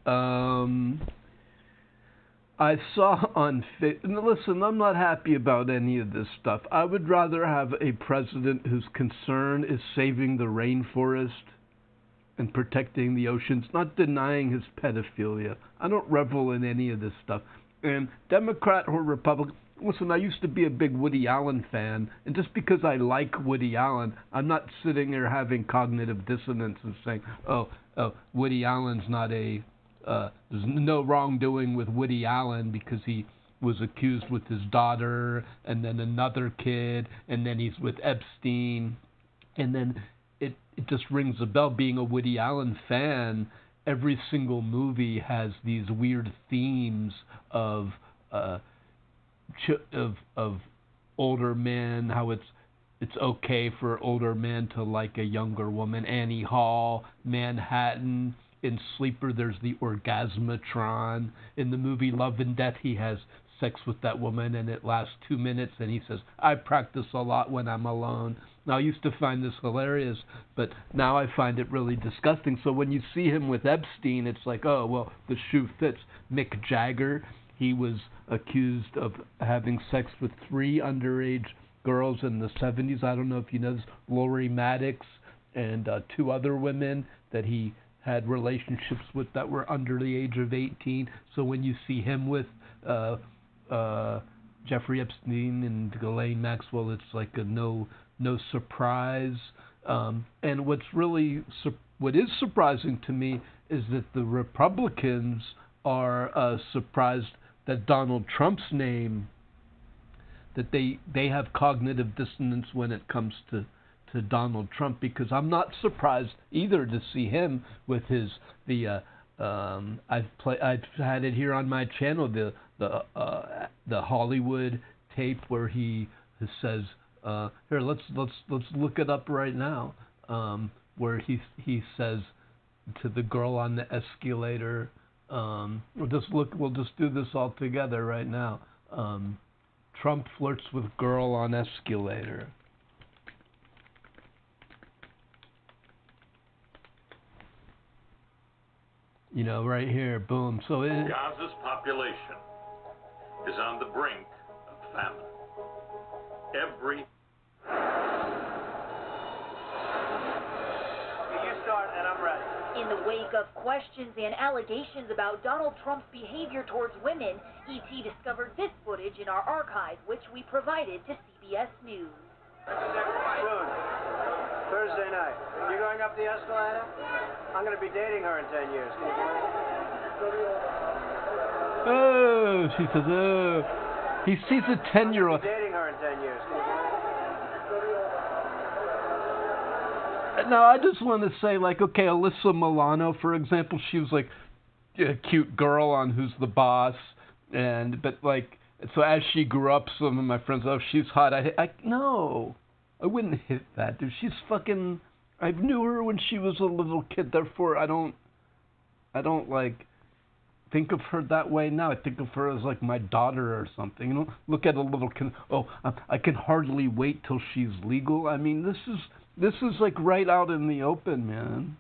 Um, I saw on listen, I'm not happy about any of this stuff. I would rather have a president whose concern is saving the rainforest and protecting the oceans, not denying his pedophilia. I don't revel in any of this stuff. And Democrat or Republican, listen, I used to be a big Woody Allen fan, and just because I like Woody Allen, I'm not sitting there having cognitive dissonance and saying, oh, Woody Allen's not there's no wrongdoing with Woody Allen because he was accused with his daughter and then another kid, and then he's with Epstein, and then it just rings a bell. Being a Woody Allen fan, every single movie has these weird themes of older men, how it's okay for older men to like a younger woman. Annie Hall, Manhattan. In Sleeper, there's the orgasmatron. In the movie Love and Death, he has sex with that woman and it lasts 2 minutes, and he says, I practice a lot when I'm alone. Now, I used to find this hilarious, but now I find it really disgusting. So when you see him with Epstein, it's like, oh, well, the shoe fits. Mick Jagger, he was accused of having sex with 3 underage girls in the 70s. I don't know if you know this. Lori Maddox and 2 other women that he had relationships with that were under the age of 18. So when you see him with Jeffrey Epstein and Ghislaine Maxwell, it's like a no surprise. And what is surprising to me is that the Republicans are surprised that Donald Trump's name, that they have cognitive dissonance when it comes to Donald Trump, because I'm not surprised either to see him with I've had it here on my channel, the Hollywood tape where he says, here, let's look it up right now, where he says to the girl on the escalator, we'll just do this all together right now. Trump flirts with girl on escalator. You know, right here, boom. So Gaza's population is on the brink of famine. You start and I'm ready. In the wake of questions and allegations about Donald Trump's behavior towards women, ET discovered this footage in our archive, which we provided to CBS News. Soon. Thursday night. You going up the escalator? I'm going to be dating her in 10 years. Can you believe it? Oh, she says, oh. He sees a 10-year-old. Dating her in 10 years. Can you believe it? Now, I just want to say, like, okay, Alyssa Milano, for example, she was like a cute girl on Who's the Boss, but like, so as she grew up, some of my friends, oh, she's hot. No, I wouldn't hit that, dude. She's fucking. I knew her when she was a little kid, therefore I don't like think of her that way now. I think of her as like my daughter or something. You know, look at a little kid. Oh, I can hardly wait till she's legal. I mean, this is like right out in the open, man.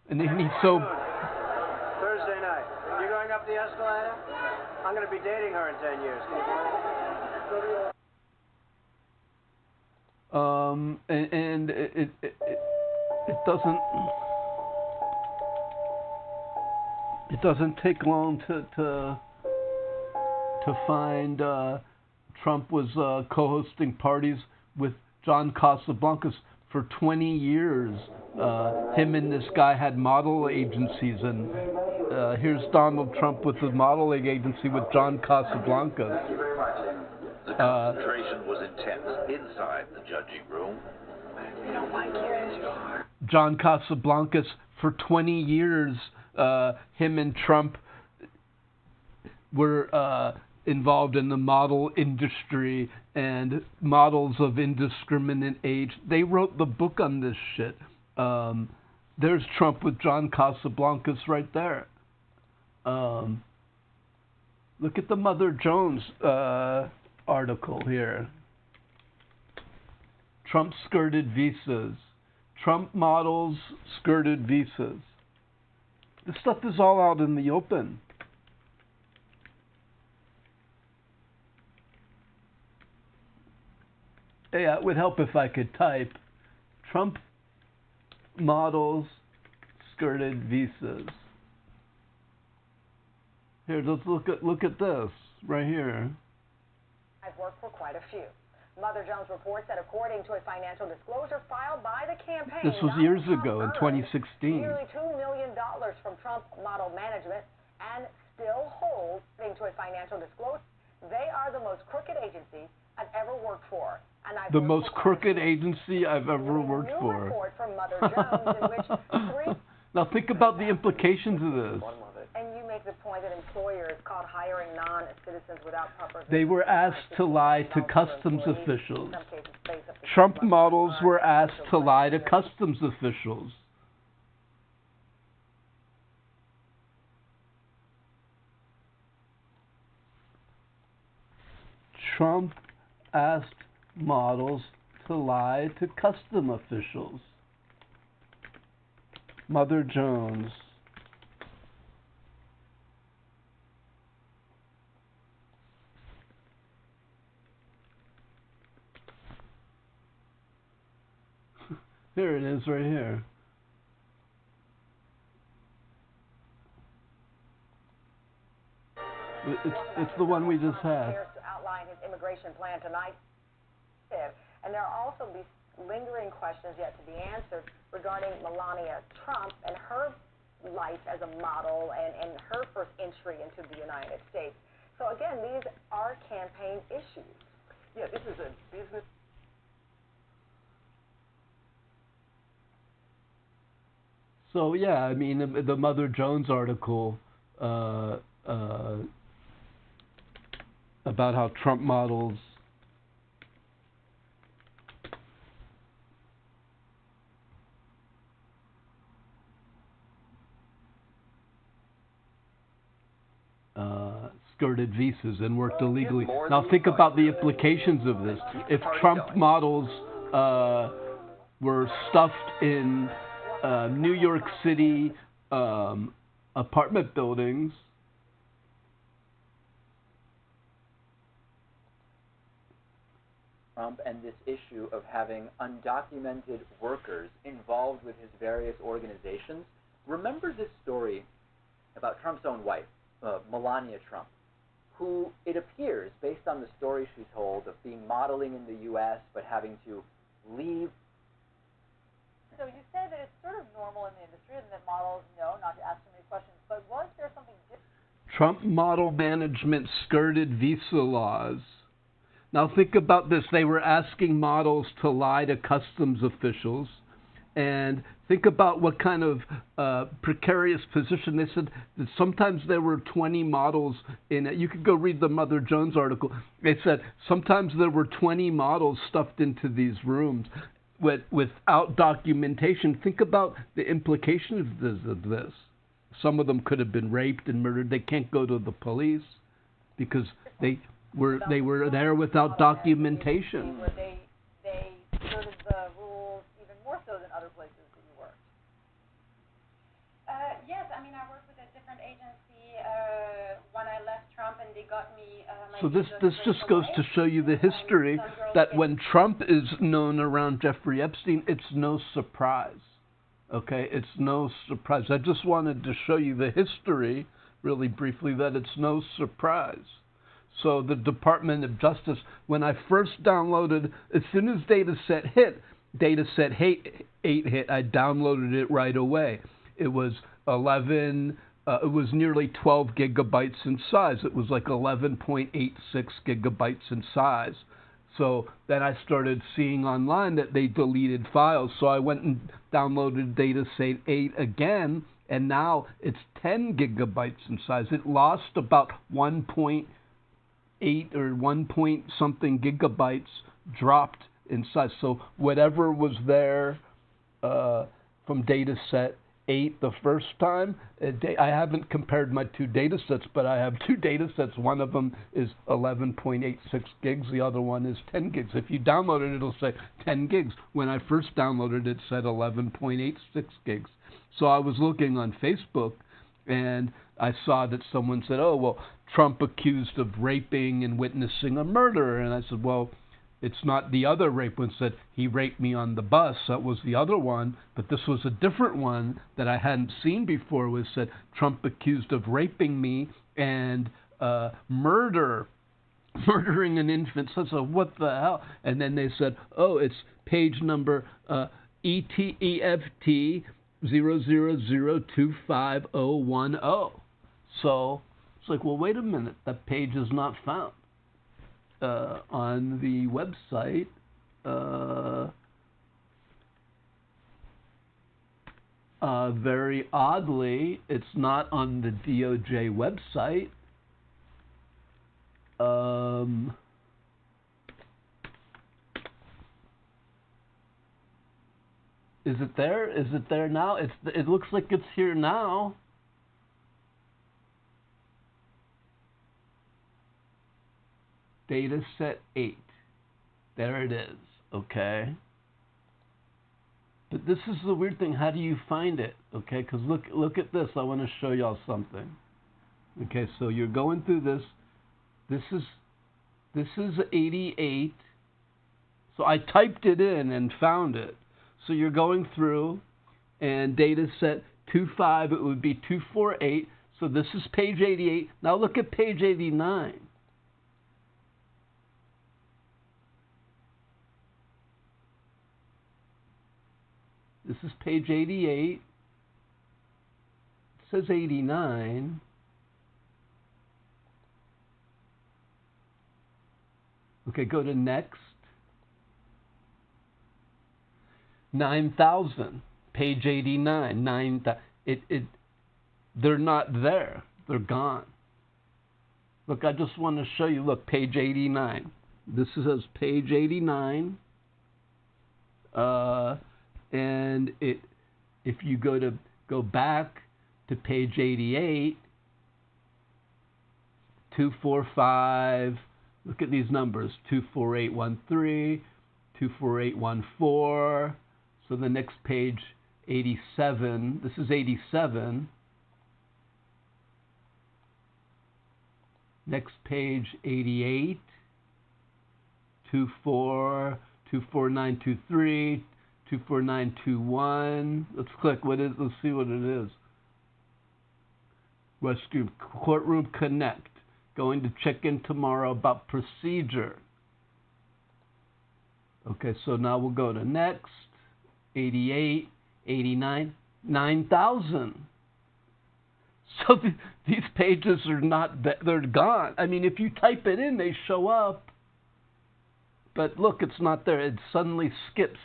And he's so. Thursday night. You going up the escalator? I'm going to be dating her in 10 years. Can you believe it? And it doesn't take long to find Trump was co-hosting parties with John Casablancas for 20 years. Him and this guy had model agencies, and here's Donald Trump with the modeling agency with John Casablancas. Thank you very much. The concentration was intense inside the judging room. You don't like your John Casablancas for 20 years. Him and Trump were involved in the model industry and models of indiscriminate age. They wrote the book on this shit. There's Trump with John Casablancas right there. Look at the Mother Jones article here. Trump skirted visas. Trump models skirted visas. This stuff is all out in the open. Yeah, it would help if I could type Trump models skirted visas. Here, let's look at this right here. I've worked for quite a few. Mother Jones reports that according to a financial disclosure filed by the campaign, This was years ago in 2016. Nearly $2 million from Trump model management and still holds, according to a financial disclosure, they are the most crooked agency I've ever worked for. And I've the most crooked agency I've ever worked for. for. Report from Mother Jones in which three. Now think about the implications of this. And you make the point that employers caught hiring non-citizens without proper. They were asked to lie to customs officials. Trump models were asked to lie to customs officials. Trump asked models to lie to custom officials. Mother Jones. Here it is right here. It's the one we just had. To outline his immigration plan tonight. And there are also these lingering questions yet to be answered regarding Melania Trump and her life as a model and her first entry into the United States. So again, these are campaign issues. Yeah, this is a business. So yeah, I mean the Mother Jones article about how Trump models skirted visas and worked illegally. Now think about the implications of this. If Trump models were stuffed in New York City apartment buildings, Trump and this issue of having undocumented workers involved with his various organizations. Remember this story about Trump's own wife, Melania Trump, who it appears, based on the story she told of being modeling in the U.S. but having to leave. So you say that it's sort of normal in the industry and that models know not to ask too many questions, but was there something different? Trump model management skirted visa laws. Now think about this. They were asking models to lie to customs officials. And think about what kind of precarious position. They said that sometimes there were 20 models in it. You could go read the Mother Jones article. They said sometimes there were 20 models stuffed into these rooms without documentation. Think about the implications of this. Some of them could have been raped and murdered. They can't go to the police because they were there without documentation. Where they skirted the rules even more so than other places that you worked. Yes, I mean I worked with a different agency when I left Trump, and they got me. So this just goes to show you the history that when Trump is known around Jeffrey Epstein, it's no surprise. Okay, it's no surprise. I just wanted to show you the history, really briefly, that it's no surprise. So the Department of Justice, when I first downloaded, as soon as Dataset 8 hit, I downloaded it right away. It was it was nearly 12 gigabytes in size. It was like 11.86 gigabytes in size. So then I started seeing online that they deleted files. So I went and downloaded Dataset 8 again, and now it's 10 gigabytes in size. It lost about 1.8 or 1 point something gigabytes dropped in size. So whatever was there from Dataset 8 the first time, I haven't compared my two datasets, but I have two datasets. One of them is 11.86 gigs, the other one is 10 gigs. If you download it, it'll say 10 gigs. When I first downloaded it, it said 11.86 gigs. So I was looking on Facebook And I saw that someone said, oh, well, Trump accused of raping and witnessing a murder. And I said, well, it's not the other rape one. Said he raped me on the bus. That was the other one. But this was a different one that I hadn't seen before. Was said Trump accused of raping me and murdering an infant. So I said, what the hell? And then they said, oh, it's page number ETEFT 0002510. So it's like, well, wait a minute. That page is not found on the website. Very oddly, it's not on the DOJ website. Is it there? Is it there now? It looks like it's here now. Data set 8. There it is. Okay. But this is the weird thing. How do you find it? Okay, because look at this. I want to show y'all something. Okay, so you're going through this. This is 88. So I typed it in and found it. So you're going through, and data set 25, it would be 248. So this is page 88. Now look at page 89. This is page 88. It says 89. Okay, go to next. 9,000. Page 89. 9,000. They're not there. They're gone. Look, I just want to show you. Look, page 89. This says page 89. And if you go back to page 88, 245, look at these numbers, 24813, 24814. So the next page, 87, this is 87. Next page, 88, 24923, 24921. Let's click. Let's see what it is. Rescue Courtroom Connect. Going to check in tomorrow about procedure. Okay, so now we'll go to next. 88, 89, 9,000. So these pages are not, they're gone. I mean, if you type it in, they show up. But look, it's not there. It suddenly skips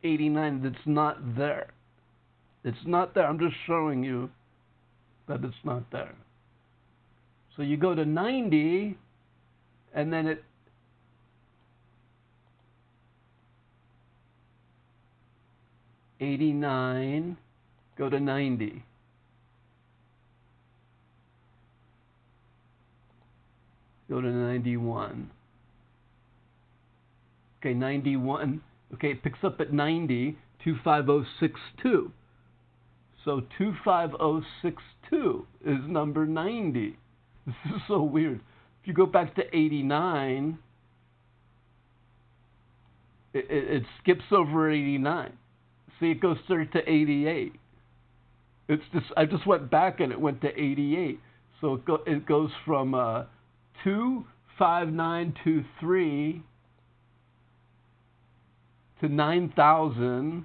89. It's not there. It's not there. I'm just showing you that it's not there. So you go to 90, and then it 89, go to 90. Go to 91. Okay, 91. Okay, it picks up at 90, 25062. So 25062 is number 90. This is so weird. If you go back to 89, it skips over 89. See, it goes straight to 88. It's just, I just went back and it went to 88. So it goes from 25923 to 9,000.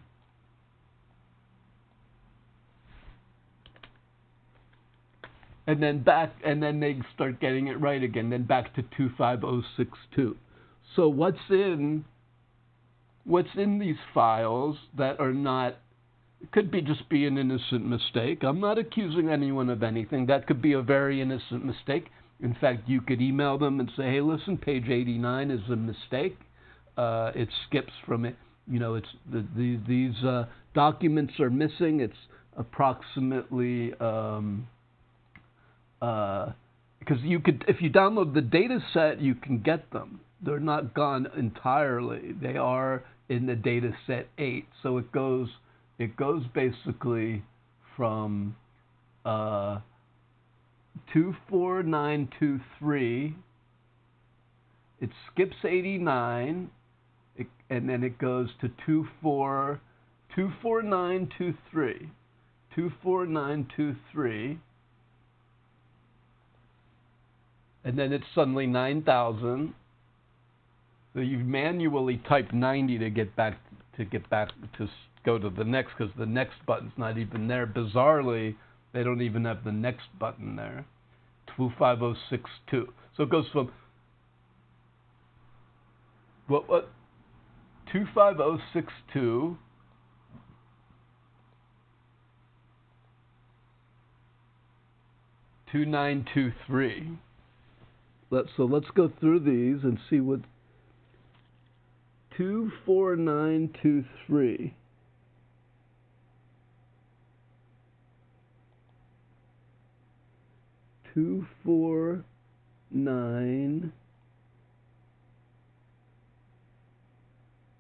And then back, and then they start getting it right again. Then back to 25062. So what's in these files that are not? It could be just be an innocent mistake. I'm not accusing anyone of anything. That could be a very innocent mistake. In fact, you could email them and say, "Hey, listen, page 89 is a mistake. It skips from it. You know, it's these documents are missing. It's approximately." Because you could, if you download the data set, you can get them. They're not gone entirely. They are in the data set 8. So it goes basically from 24923. It skips 89, and then it goes to 24923. 24923. And then it's suddenly 9,000. So you manually type 90 to get back to go to the next, because the next button's not even there. Bizarrely, they don't even have the next button there. 25062. So it goes from 25062 2923. Let's go through these and see what 24923. Two, 4, 9,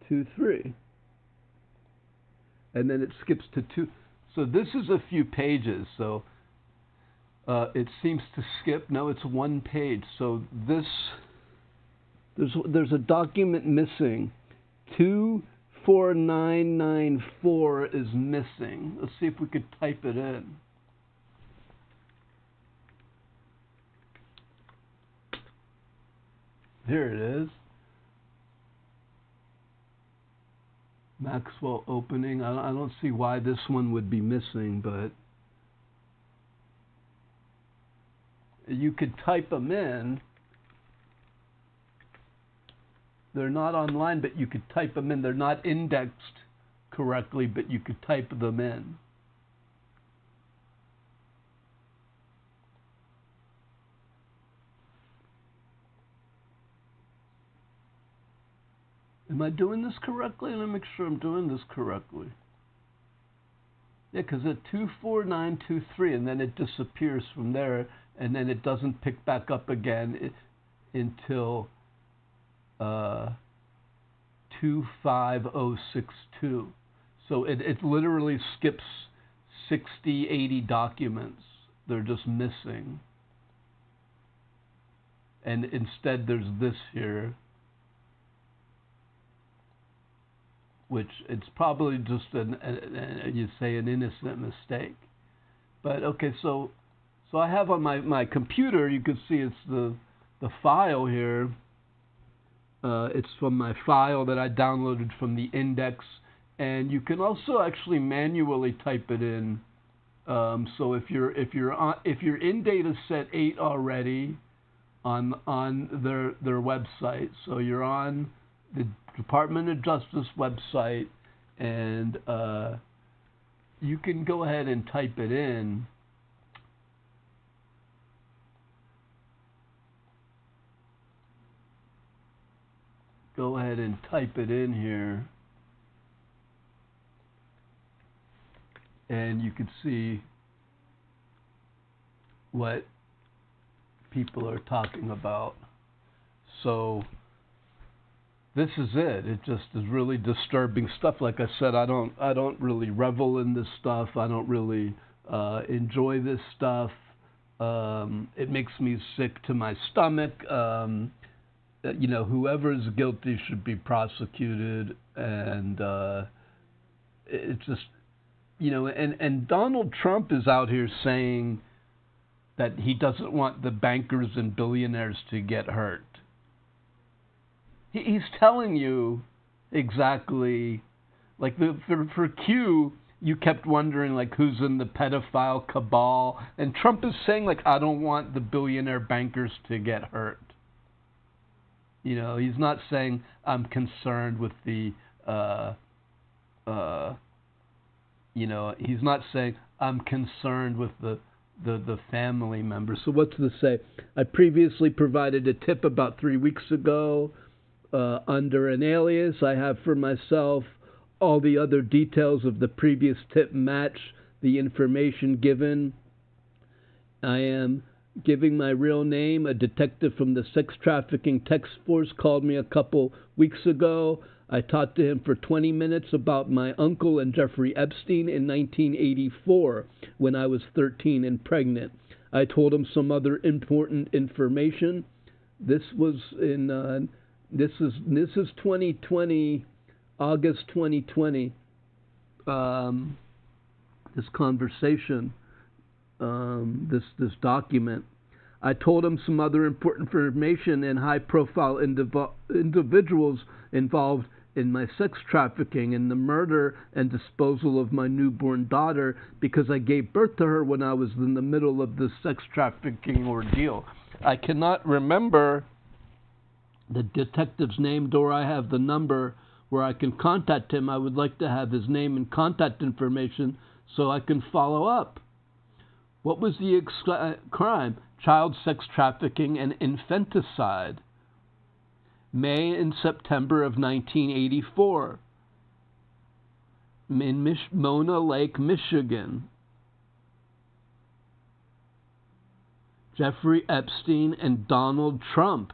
2, 3. And then it skips to 2. So this is a few pages. So it seems to skip. No, it's one page. So there's a document missing. 24994 is missing. Let's see if we could type it in. Here it is. Maxwell opening. I don't see why this one would be missing, but you could type them in. They're not online, but you could type them in. They're not indexed correctly, but you could type them in. Am I doing this correctly? Let me make sure I'm doing this correctly. Yeah, because at 24923, and then it disappears from there, and then it doesn't pick back up again until 25062. So it literally skips 60, 80 documents. They're just missing. And instead there's this here, which it's probably just an innocent mistake. But okay, so I have on my computer, you can see it's the file here. It's from my file that I downloaded from the index, and you can also actually manually type it in. So if you're in data set 8 already on their website, so you're on the Department of Justice website, and you can go ahead and type it in. Go ahead and type it in here, and you can see what people are talking about. So this is it. It just is really disturbing stuff. Like I said, I don't really revel in this stuff. I don't really enjoy this stuff. It makes me sick to my stomach. Whoever is guilty should be prosecuted, and it's just, and Donald Trump is out here saying that he doesn't want the bankers and billionaires to get hurt. He's telling you exactly, like for Q, you kept wondering like who's in the pedophile cabal, and Trump is saying like I don't want the billionaire bankers to get hurt. He's not saying I'm concerned with the, he's not saying I'm concerned with the family members. So what's this say? I previously provided a tip about 3 weeks ago. Under an alias, I have for myself all the other details of the previous tip match the information given. I am giving my real name. A detective from the sex trafficking task force called me a couple weeks ago. I talked to him for 20 minutes about my uncle and Jeffrey Epstein in 1984 when I was 13 and pregnant. I told him some other important information. This was in this is 2020, August 2020. This conversation, this document. I told him some other important information and high-profile individuals involved in my sex trafficking and the murder and disposal of my newborn daughter because I gave birth to her when I was in the middle of this sex trafficking ordeal. I cannot remember the detective's name, nor I have the number where I can contact him. I would like to have his name and contact information so I can follow up. What was the crime? Child sex trafficking and infanticide. May and September of 1984 in Mona Lake, Michigan. Jeffrey Epstein and Donald Trump.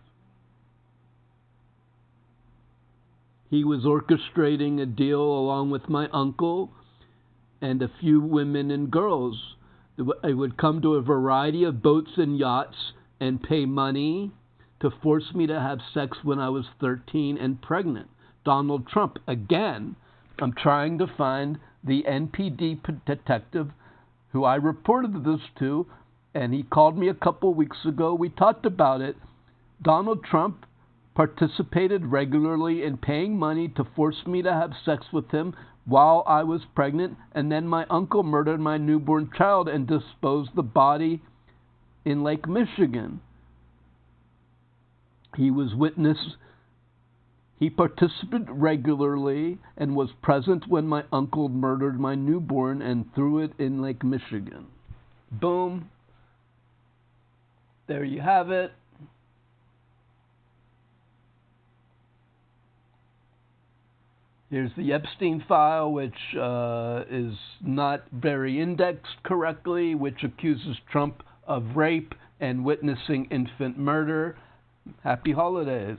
He was orchestrating a deal along with my uncle and a few women and girls. They would come to a variety of boats and yachts and pay money to force me to have sex when I was 13 and pregnant. Donald Trump, again, I'm trying to find the NPD detective who I reported this to, and he called me a couple weeks ago. We talked about it. Donald Trump participated regularly in paying money to force me to have sex with him while I was pregnant, and then my uncle murdered my newborn child and disposed the body in Lake Michigan. He was witness. He participated regularly and was present when my uncle murdered my newborn and threw it in Lake Michigan. Boom. There you have it. Here's the Epstein file, which is not very indexed correctly, which accuses Trump of rape and witnessing infant murder. Happy holidays.